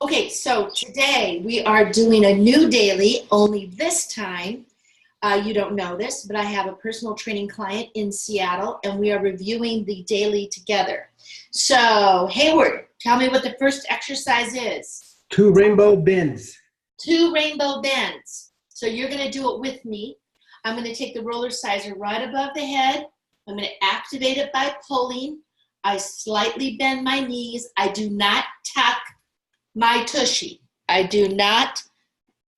Okay, so today we are doing a new daily, only this time, you don't know this, but I have a personal training client in Seattle, and we are reviewing the daily together. So, Hayward, tell me what the first exercise is. 2 rainbow bends. 2 rainbow bends. So you're going to do it with me. I'm going to take the RollerSizeR right above the head. I'm going to activate it by pulling. I slightly bend my knees. I do not tuck my tushy. I do not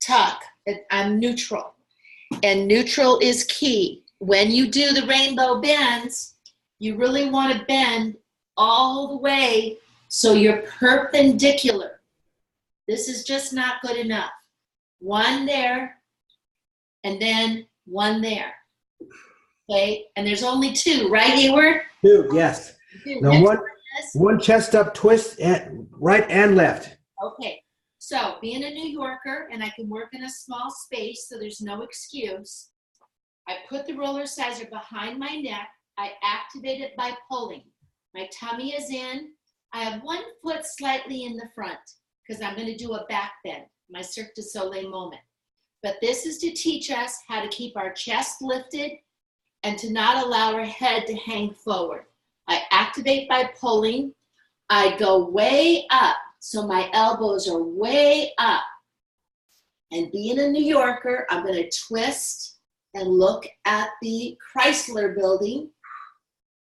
tuck. I'm neutral. And neutral is key. When you do the rainbow bends, you really want to bend all the way so you're perpendicular. This is just not good enough. 1 there, and then 1 there. Okay, and there's only 2, right, Hayward? 2, yes. 2. Now one chest up twist, right and left. Okay, so being a New Yorker, and I can work in a small space, so there's no excuse, I put the RollerSizeR behind my neck. I activate it by pulling. My tummy is in. I have 1 foot slightly in the front because I'm going to do a back bend, my Cirque du Soleil moment. But this is to teach us how to keep our chest lifted and to not allow our head to hang forward. I activate by pulling. I go way up, so my elbows are way up. And being a New Yorker, I'm going to twist and look at the Chrysler building.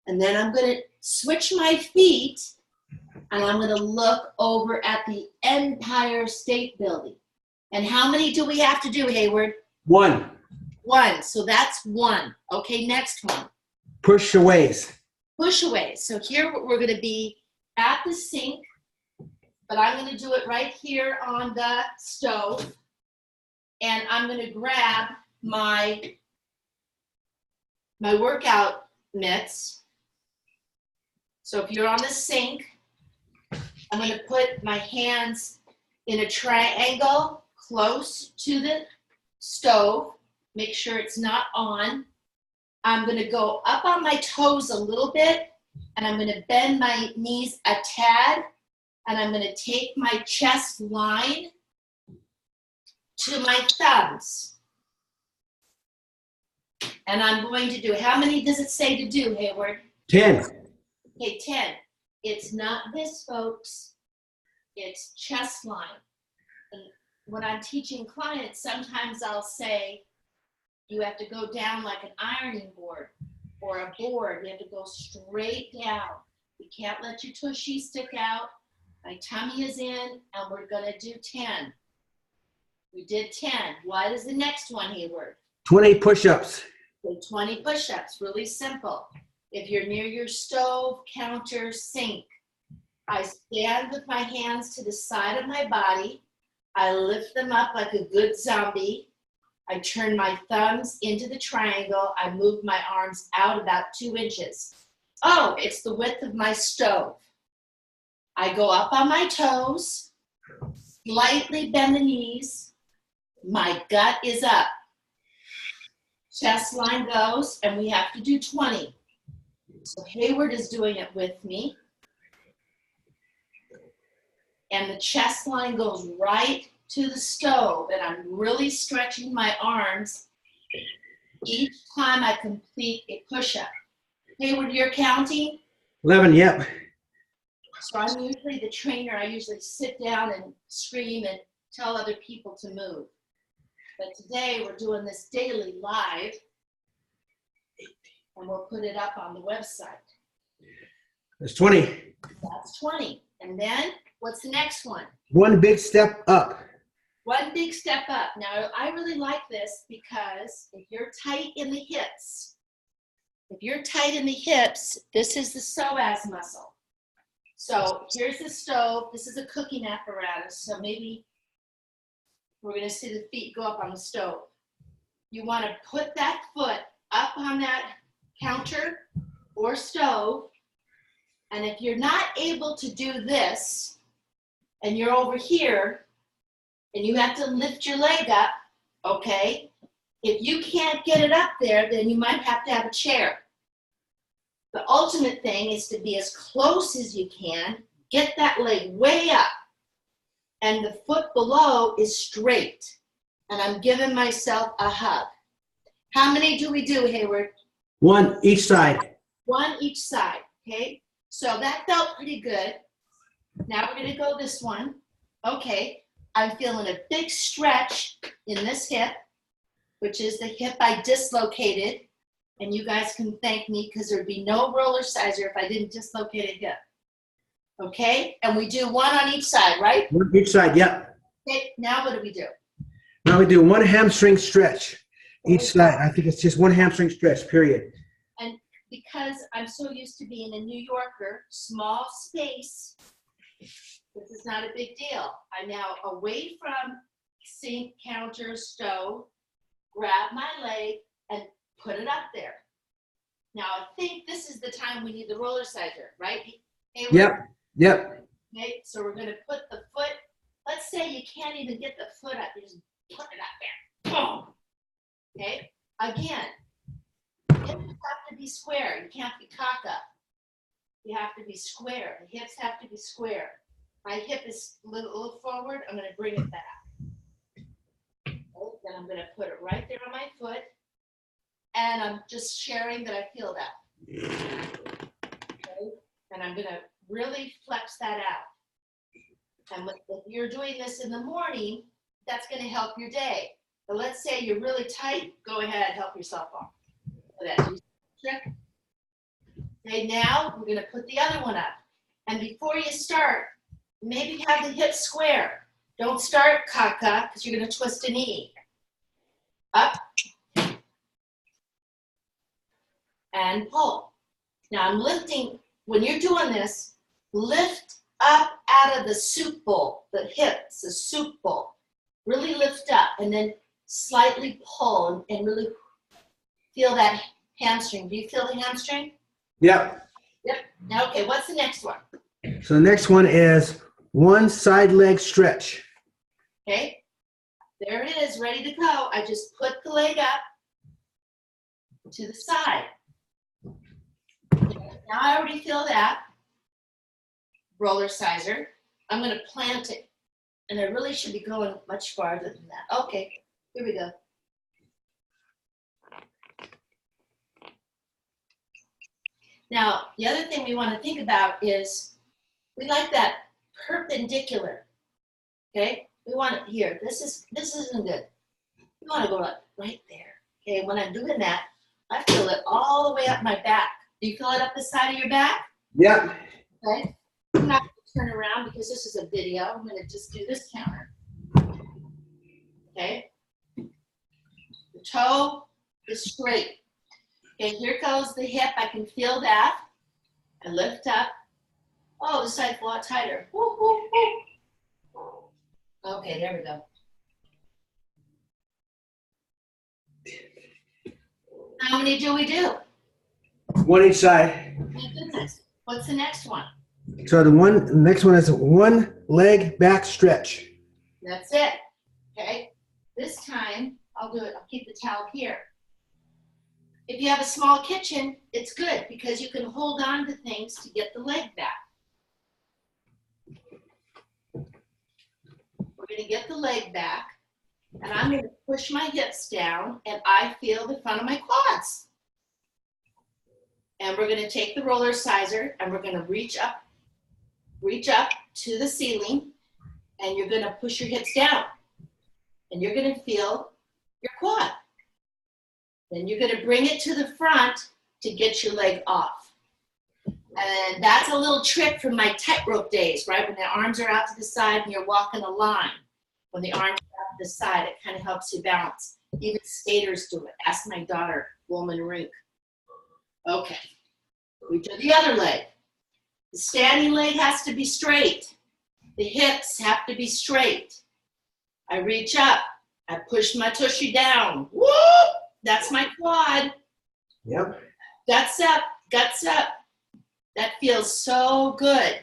And then I'm going to switch my feet, and I'm going to look over at the Empire State Building. And how many do we have to do, Hayward? 1. 1. So that's 1. Okay, next one. Push aways. Push away. So here we're going to be at the sink, but I'm going to do it right here on the stove. And I'm going to grab my workout mitts. So if you're on the sink, I'm going to put my hands in a triangle close to the stove. Make sure it's not on. I'm going to go up on my toes a little bit, and I'm going to bend my knees a tad, and I'm going to take my chest line to my thumbs. And I'm going to do, how many does it say to do, Hayward? 10. Okay, 10. It's not this, folks. It's chest line. And when I'm teaching clients, sometimes I'll say, you have to go down like an ironing board or a board. You have to go straight down. You can't let your tushy stick out. My tummy is in, and we're going to do 10. We did 10. What is the next one, Hayward? 20 push-ups. Okay, 20 push-ups, really simple. If you're near your stove, counter, sink, I stand with my hands to the side of my body. I lift them up like a good zombie. I turn my thumbs into the triangle. I move my arms out about 2 inches. Oh, it's the width of my stove. I go up on my toes, slightly bend the knees. My gut is up. Chest line goes, and we have to do 20. So Hayward is doing it with me. And the chest line goes right to the stove, and I'm really stretching my arms each time I complete a push-up. Hayward, you're counting? 11, yep. So I'm usually the trainer. I usually sit down and scream and tell other people to move. But today we're doing this daily live, and we'll put it up on the website. That's 20. That's 20. And then, what's the next one? 1 big step up. 1 big step up. Now, I really like this because if you're tight in the hips, this is the psoas muscle. So here's the stove. This is a cooking apparatus. So maybe we're going to see the feet go up on the stove. You want to put that foot up on that counter or stove. And if you're not able to do this, and you're over here, and you have to lift your leg up, okay? If you can't get it up there, then you might have to have a chair. The ultimate thing is to be as close as you can get that leg way up. And the foot below is straight. And I'm giving myself a hug. How many do we do, Hayward? One each side. One each side, okay? So that felt pretty good. Now we're gonna go this one. Okay, I'm feeling a big stretch in this hip, which is the hip I dislocated. And you guys can thank me because there'd be no RollerSizeR if I didn't dislocate a hip. Okay, and we do one on each side, right? One each side, yep. Okay, now what do we do? Now we do one hamstring stretch each side. I think it's just one hamstring stretch, period. And because I'm so used to being a New Yorker, small space, this is not a big deal. I'm now away from sink, counter, stove, grab my leg and put it up there. Now I think this is the time we need the RollerSizeR, right? Hayward? Yep, yep. Okay, so we're gonna put the foot, let's say you can't even get the foot up, you just put it up there, boom. Okay, again, hips have to be square, you can't be cock up. You have to be square, the hips have to be square. My hip is a little forward, I'm gonna bring it back. Okay, then I'm gonna put it right there on my foot, and I'm just sharing that I feel that. Okay, and I'm gonna really flex that out. And if you're doing this in the morning, that's going to help your day. But let's say you're really tight, go ahead, help yourself off. Okay, now we're going to put the other one up. And before you start, maybe have the hips square. Don't start caca because you're going to twist a knee. Up. And pull. Now I'm lifting, when you're doing this, lift up out of the soup bowl, the hips, the soup bowl. Really lift up and then slightly pull and really feel that hamstring. Do you feel the hamstring? Yep. Yep. Now, okay, what's the next one? So the next one is one side leg stretch. Okay, there it is, ready to go. I just put the leg up to the side. Now I already feel that. RollerSizeR. I'm going to plant it. And I really should be going much farther than that. Okay, here we go. Now, the other thing we want to think about is we like that perpendicular. Okay? We want it here. This isn't good. We want to go up right there. Okay, when I'm doing that, I feel it all the way up my back. Do you feel it up the side of your back? Yep. Okay. I'm not going to turn around because this is a video. I'm going to just do this counter. Okay. The toe is straight. Okay, here goes the hip. I can feel that. I lift up. Oh, this side's a lot tighter. Woo, woo, woo. Okay, there we go. How many do we do? One each side. My goodness. What's the next one? So the next one is one leg back stretch. That's it. Okay. This time, I'll do it. I'll keep the towel here. If you have a small kitchen, it's good because you can hold on to things to get the leg back. We're going to get the leg back, and I'm going to push my hips down, and I feel the front of my quads. And we're going to take the RollerSizeR, and we're going to reach up to the ceiling, and you're going to push your hips down, and you're going to feel your quad. Then you're going to bring it to the front to get your leg off. And that's a little trick from my tightrope days, right? When the arms are out to the side and you're walking a line. When the arms are out to the side, it kind of helps you balance. Even skaters do it. Ask my daughter, Woman Rink. Okay, we do the other leg. The standing leg has to be straight. The hips have to be straight. I reach up. I push my tushy down. Woo! That's my quad. Yep. Guts up, guts up. That feels so good.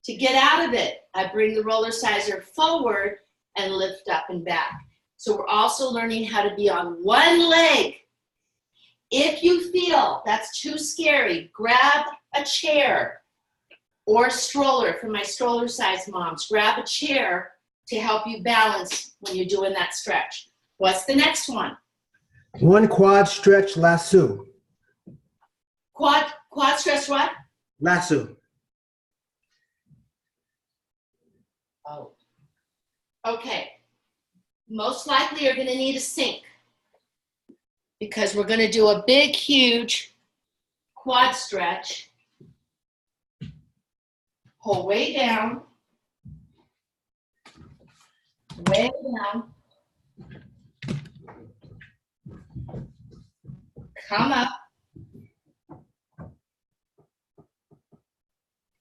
To get out of it, I bring the RollerSizeR forward and lift up and back. So we're also learning how to be on one leg. If you feel that's too scary, grab a chair or a stroller for my stroller size moms. Grab a chair to help you balance when you're doing that stretch. What's the next one? One quad stretch lasso. Quad stretch what? Lasso. Oh. Okay. Most likely you're going to need a sink because we're going to do a big, huge quad stretch. Pull way down. Way down. Come up.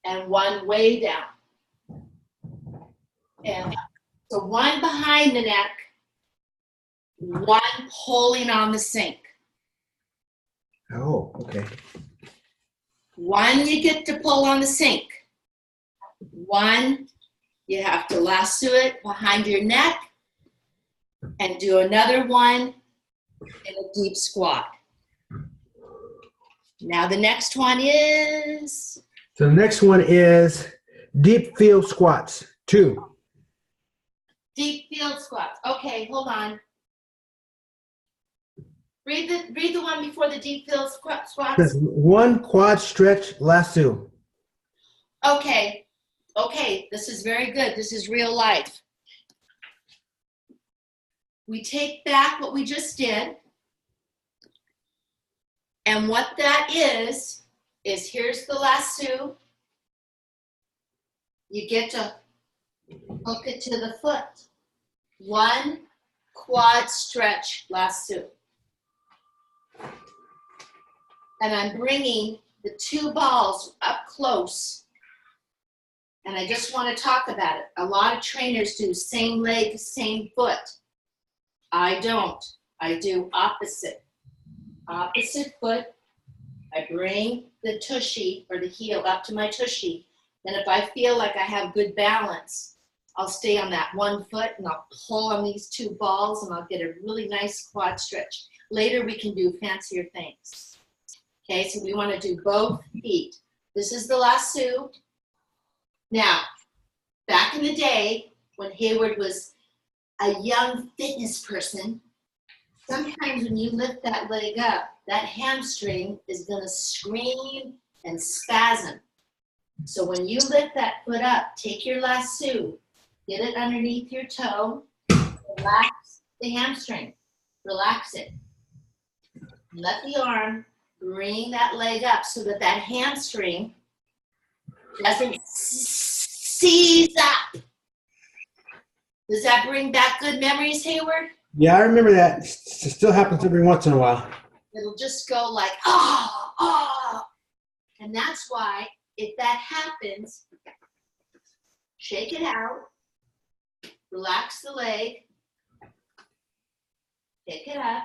And one way down. And so one behind the neck, one pulling on the sink. Oh, okay. One you get to pull on the sink. One you have to lasso it behind your neck and do another one in a deep squat. Now the next one is? So the next one is deep field squats, 2. Deep field squats. Okay, hold on. Read the one before the deep field squats. One quad stretch lasso. Okay, this is very good. This is real life. We take back what we just did. And what that is here's the lasso. You get to hook it to the foot. One quad stretch lasso. And I'm bringing the 2 balls up close. And I just want to talk about it. A lot of trainers do same leg, same foot. I don't. I do opposite. Opposite foot. I bring the tushy or the heel up to my tushy. And if I feel like I have good balance, I'll stay on that one foot and I'll pull on these 2 balls and I'll get a really nice quad stretch. Later we can do fancier things. Okay, so we want to do both feet. This is the lasso. Now, back in the day when Hayward was a young fitness person, sometimes when you lift that leg up, that hamstring is going to scream and spasm. So when you lift that foot up, take your lasso, get it underneath your toe, relax the hamstring, relax it. Let the arm bring that leg up so that that hamstring doesn't seize up. Does that bring back good memories, Hayward? Yeah, I remember that. It still happens every once in a while. It'll just go like, oh, oh. And that's why, if that happens, shake it out, relax the leg, pick it up,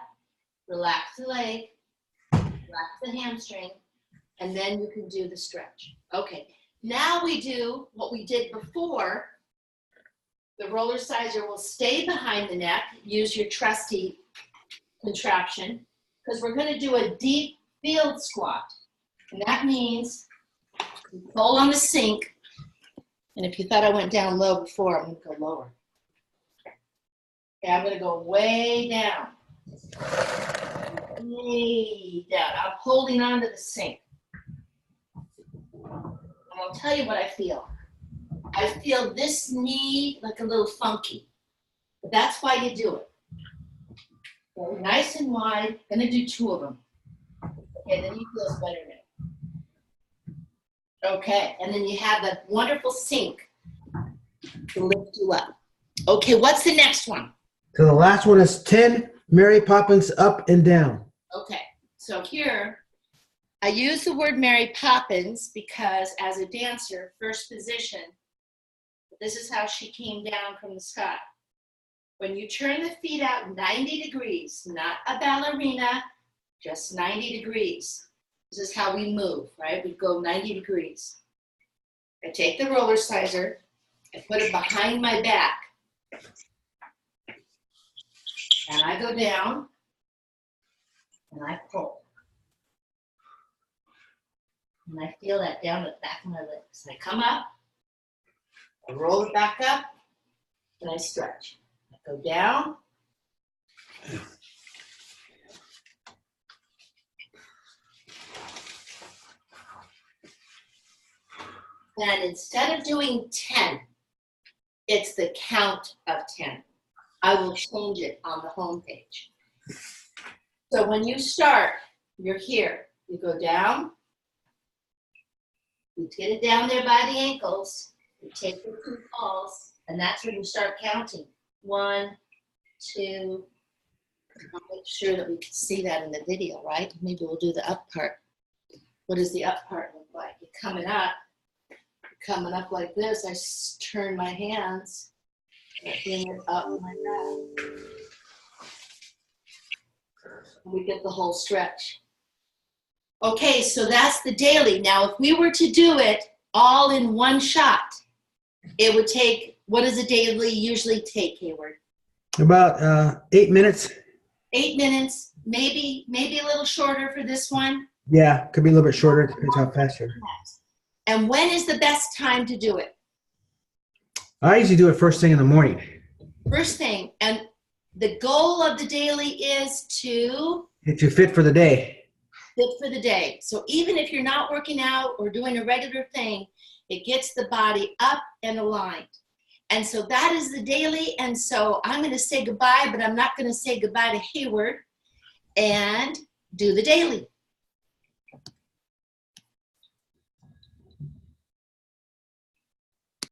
relax the leg, relax the hamstring, and then you can do the stretch. Okay, now we do what we did before. The RollerSizeR will stay behind the neck. Use your trusty contraption because we're going to do a deep field squat. And that means you pull on the sink. And if you thought I went down low before, I'm going to go lower. Okay, I'm going to go way down. Way down. I'm holding onto the sink. And I'll tell you what I feel. I feel this knee like a little funky. But that's why you do it. Okay, nice and wide. Gonna do 2 of them. Okay, then you feel better now. Okay, and then you have that wonderful sink to lift you up. Okay, what's the next one? So the last one is 10 Mary Poppins up and down. Okay, so here, I use the word Mary Poppins because as a dancer, first position, this is how she came down from the sky. When you turn the feet out 90 degrees, not a ballerina, just 90 degrees. This is how we move, right? We go 90 degrees. I take the RollerSizeR, I put it behind my back, and I go down, and I pull. And I feel that down the back of my legs. I come up, I roll it back up, and I stretch. I go down. And instead of doing 10, it's the count of 10. I will change it on the home page. So when you start, you're here. You go down. You get it down there by the ankles. You take the 2 falls, and that's when you start counting. 1, 2. I'll make sure that we can see that in the video, right? Maybe we'll do the up part. What does the up part look like? You're coming up. Coming up like this, I turn my hands, I bring it up like that. And we get the whole stretch. Okay, so that's the daily. Now, if we were to do it all in one shot, it would take, what does a daily usually take, Hayward? About 8 minutes. 8 minutes, maybe a little shorter for this one. Yeah, could be a little bit shorter. Depends how fast you're. And when is the best time to do it? I usually do it first thing in the morning. First thing. And the goal of the daily is to Get you fit for the day. fit for the day. So even if you're not working out or doing a regular thing, it gets the body up and aligned. And so that is the daily. And so I'm going to say goodbye, but I'm not going to say goodbye to Hayward and do the daily.